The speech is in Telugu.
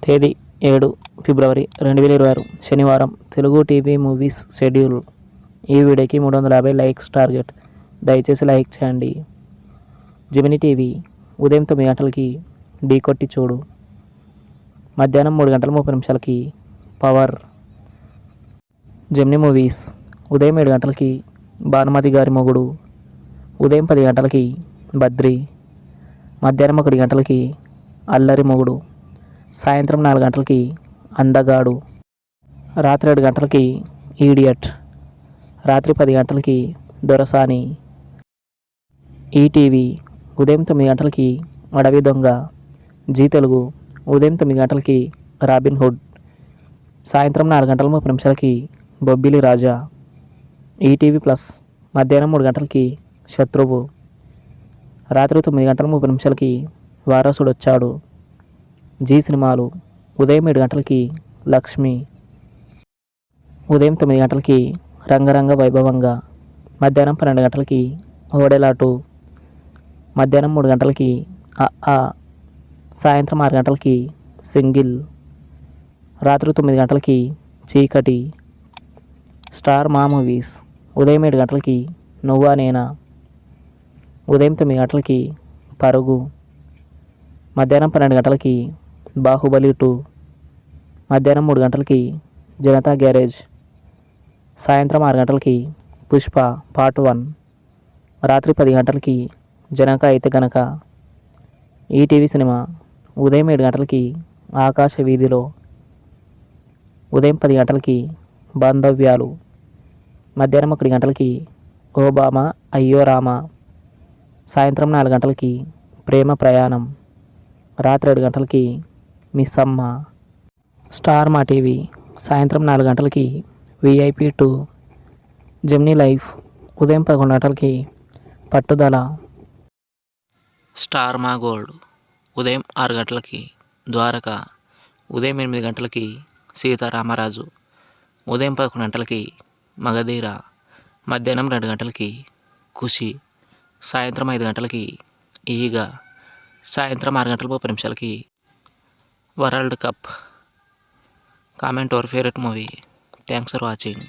తేదీ 7 ఫిబ్రవరి 2026 శనివారం. Telugu TV movies schedule. ఈ వీడియోకి 350 లైక్స్ టార్గెట్. దయచేసి లైక్ చేయండి. జెమినీ టీవీ ఉదయం 9 గంటలకి ఢీ కొట్టి చూడు. మధ్యాహ్నం 3 గంటల 30 నిమిషాలకి పవర్. జెమినీ మూవీస్ ఉదయం 7 గంటలకి భానుమతి గారి మొగుడు. ఉదయం 10 గంటలకి బద్రి. మధ్యాహ్నం 1 గంటలకి అల్లరి మొగుడు. సాయంత్రం 4 గంటలకి అందగాడు. రాత్రి 7 గంటలకి ఈడియట్. రాత్రి 10 గంటలకి దొరసాని. ఈటీవీ ఉదయం 9 గంటలకి అడవి దొంగ. జీ తెలుగు ఉదయం 9 గంటలకి రాబిన్ హుడ్. సాయంత్రం 4 గంటల 30 నిమిషాలకి బొబ్బిలి రాజా. ఈటీవీ ప్లస్ మధ్యాహ్నం 3 గంటలకి శత్రువు. రాత్రి 9 గంటల 30 నిమిషాలకి వారసుడొచ్చాడు. జీ సినిమాలు ఉదయం 7 గంటలకి లక్ష్మి. ఉదయం 9 గంటలకి రంగరంగ వైభవంగా. మధ్యాహ్నం 12 గంటలకి ఓడెలాటు. మధ్యాహ్నం 3 గంటలకి ఆ. సాయంత్రం 6 గంటలకి సింగిల్. రాత్రి 9 గంటలకి చీకటి. స్టార్ మా మూవీస్ ఉదయం 7 గంటలకి నువ్వా నేనా. ఉదయం 9 గంటలకి పరుగు. మధ్యాహ్నం 12 గంటలకి బాహుబలి 2. మధ్యాహ్నం 3 గంటలకి జనతా గ్యారేజ్. సాయంత్రం 6 గంటలకి పుష్ప పార్ట్ 1. రాత్రి 10 గంటలకి జనక అయితే గనక. ఈటీవీ సినిమా ఉదయం 7 గంటలకి ఆకాశ వీధిలో. ఉదయం 10 గంటలకి బాంధవ్యాలు. మధ్యాహ్నం 1 గంటలకి ఓబామా అయ్యో రామా. సాయంత్రం 4 గంటలకి ప్రేమ ప్రయాణం. రాత్రి 7 గంటలకి మిస్ అమ్మ. స్టార్ మా టీవీ సాయంత్రం 4 గంటలకి విఐపి 2. జెమినీ లైఫ్ ఉదయం 11 గంటలకి పట్టుదల. స్టార్ మా గోల్డ్ ఉదయం 6 గంటలకి ద్వారక. ఉదయం 8 గంటలకి సీతారామరాజు. ఉదయం 11 గంటలకి మగధీర. మధ్యాహ్నం 2 గంటలకి ఖుషి. సాయంత్రం 5 గంటలకి ఈగ. సాయంత్రం 6 గంటల 30 నిమిషాలకి world cup. Comment your favourite movie. Thanks for watching.